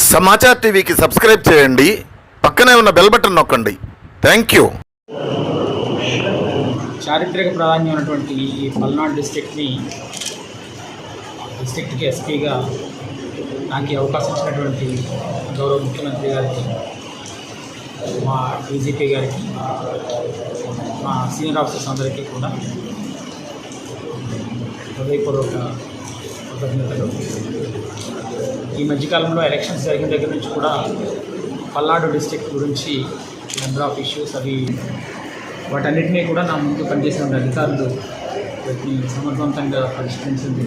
సమాచార్ టీవీకి సబ్స్క్రైబ్ చేయండి, పక్కనే ఉన్న బెల్ బటన్ నొక్కండి. Thank you. చారిత్రక ప్రాధాన్యం ఉన్నటువంటి ఈ పల్నాడు డిస్ట్రిక్ట్కి ఎస్పీగా నాకు ఈ అవకాశం ఇచ్చినటువంటి గౌరవ ముఖ్యమంత్రి గారికి, మా డీజీపీ గారికి, మా సీనియర్ ఆఫీసర్స్ అందరికీ కూడా హృదయపూర్వక కృతజ్ఞతలు. ఈ మధ్యకాలంలో ఎలక్షన్స్ జరిగిన దగ్గర నుంచి కూడా పల్నాడు డిస్ట్రిక్ట్ గురించి నెంబర్ ఆఫ్ ఇష్యూస్ వాటన్నిటినీ కూడా నా ముందు పనిచేసిన అధికారులు వాటిని సమర్థవంతంగా పరిష్కరించింది.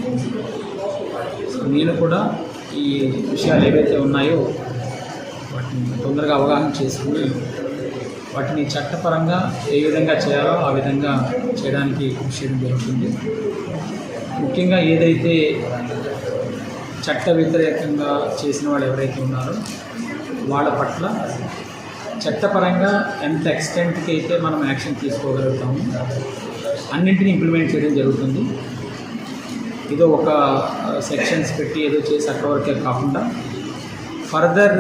సో నేను కూడా ఈ విషయాలు ఏవైతే ఉన్నాయో వాటిని తొందరగా అవగాహన చేసుకుని వాటిని చట్టపరంగా ఏ విధంగా చేయాలో ఆ విధంగా చేయడానికి కృషి చేయడం జరుగుతుంది. ముఖ్యంగా ఏదైతే చట్ట వ్యతిరేకంగా చేసిన వాళ్ళు ఎవరైతే ఉన్నారో వాళ్ళ పట్ల చట్టపరంగా ఎంత ఎక్స్టెంట్కి అయితే మనం యాక్షన్ తీసుకోగలుగుతాము అన్నింటినీ ఇంప్లిమెంట్ చేయడం జరుగుతుంది. ఏదో ఒక సెక్షన్స్ పెట్టి ఏదో చేసి అక్కడ వరకే కాకుండా ఫర్దర్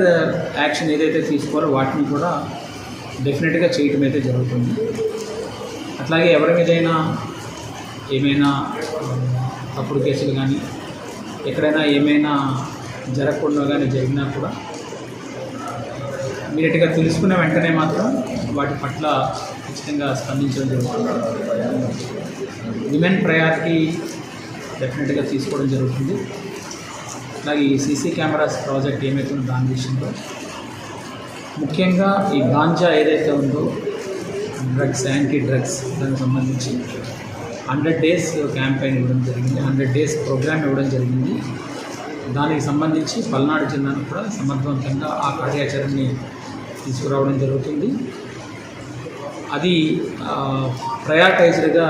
యాక్షన్ ఏదైతే తీసుకోవాలో వాటిని కూడా డెఫినెట్గా చేయటం అయితే జరుగుతుంది. అట్లాగే ఎవరి మీదైనా ఏమైనా తప్పుడు కేసులు కానీ ఎక్కడైనా ఏమైనా జరగకుండా కానీ జరిగినా కూడా ఇమీడియట్గా తెలుసుకున్న వెంటనే మాత్రం వాటి పట్ల ఖచ్చితంగా స్పందించడం జరుగుతుంది. విమెన్ ప్రయారిటీ డెఫినెట్గా తీసుకోవడం జరుగుతుంది. అలాగే ఈ సీసీ కెమెరాస్ ప్రాజెక్ట్ ఏమైతుందో దాని విషయంలో ముఖ్యంగా ఈ గాంజా ఏదైతే ఉందో డ్రగ్స్, యాంటీ డ్రగ్స్ దానికి సంబంధించి 100 days క్యాంపెయిన్ ఇవ్వడం జరిగింది, 100 days ప్రోగ్రామ్ ఇవ్వడం జరిగింది. దానికి సంబంధించి పల్నాడు జిల్లాను కూడా సమర్థవంతంగా ఆ కార్యాచరణని తీసుకురావడం జరుగుతుంది. అది ప్రయారిటైజ్డ్గా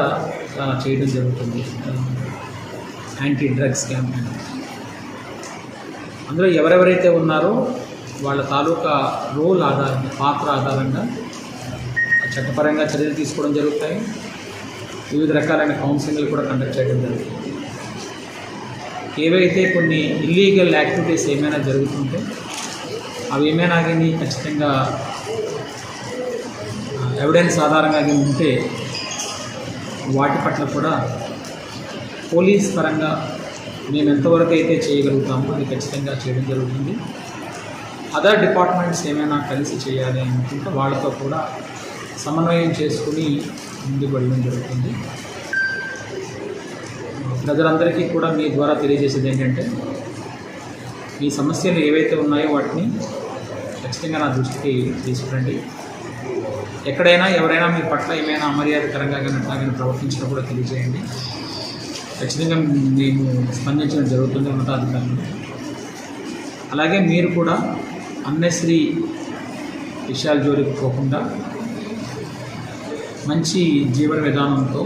చేయడం జరుగుతుంది. యాంటీ డ్రగ్స్ క్యాంపెయిన్ అందులో ఎవరెవరైతే ఉన్నారో వాళ్ళ తాలూకా రోల్ ఆధారంగా, పాత్ర ఆధారంగా చట్టపరంగా చర్యలు తీసుకోవడం జరుగుతాయి. వివిధ రకాలైన కౌన్సిలింగ్లు కూడా కండక్ట్ చేయడం జరుగుతుంది. ఏవైతే కొన్ని ఇల్లీగల్ యాక్టివిటీస్ ఏమైనా జరుగుతుంటే అవి ఏమైనా కానీ ఖచ్చితంగా ఎవిడెన్స్ ఆధారంగా కానీ ఉంటే వాటి పట్ల కూడా పోలీస్ పరంగా మేము ఎంతవరకు అయితే చేయగలుగుతామో అది ఖచ్చితంగా చేయడం జరుగుతుంది. అదర్ డిపార్ట్మెంట్స్ ఏమైనా కలిసి చేయాలి అనుకుంటే వాళ్ళతో కూడా సమన్వయం చేసుకుని ముందుకు వెళ్ళడం జరుగుతుంది. ప్రజలందరికీ కూడా మీ ద్వారా తెలియజేసేది ఏంటంటే మీ సమస్యలు ఏవైతే ఉన్నాయో వాటిని ఖచ్చితంగా నా దృష్టికి తీసుకురండి. ఎక్కడైనా ఎవరైనా మీ పట్ల ఏమైనా అమర్యాదకరంగా కానీ అట్లాగని ప్రవర్తించినా కూడా తెలియజేయండి. ఖచ్చితంగా మేము స్పందించడం జరుగుతుంది ఉన్నతాధికారులు. అలాగే మీరు కూడా అన్నెసరీ విషయాల జోలికి పోకుండా మంచి జీవన విధానంతో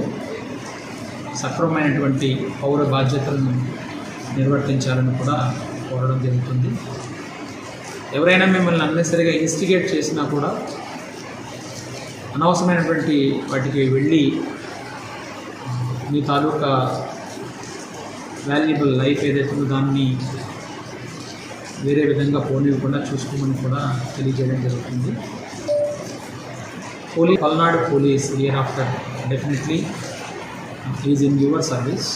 సక్రమమైనటువంటి పౌర బాధ్యతలను నిర్వర్తించాలని కూడా కోరడం జరుగుతుంది. ఎవరైనా మిమ్మల్ని అన్నెసరిగా ఇన్స్టిగేట్ చేసినా కూడా అనవసరమైనటువంటి వాటికి వెళ్ళి మీ తాలూకా వాల్యుబుల్ లైఫ్ ఏదైతే ఉందో దాన్ని వేరే విధంగా పోనివ్వకుండా చూసుకోమని కూడా తెలియజేయడం జరుగుతుంది. Palnadu police year after definitely is in your service.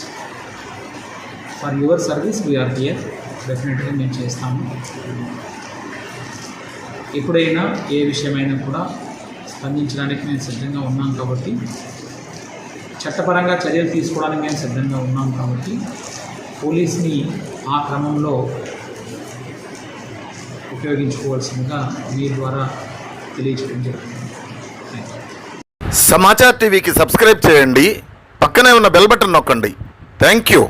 For your service we're here. డెఫినెట్గా మేము చేస్తాము. ఎప్పుడైనా ఏ విషయమైనా కూడా స్పందించడానికి మేము సిద్ధంగా ఉన్నాం కాబట్టి, చట్టపరంగా చర్యలు తీసుకోవడానికి మేము సిద్ధంగా ఉన్నాం కాబట్టి పోలీస్ని ఆ క్రమంలో ఉపయోగించుకోవాల్సిందిగా మీ ద్వారా తెలియజేయడం జరుగుతుంది. సమాచార్ టీవీకి సబ్స్క్రైబ్ చేయండి, పక్కనే ఉన్న బెల్ బటన్ నొక్కండి. Thank you.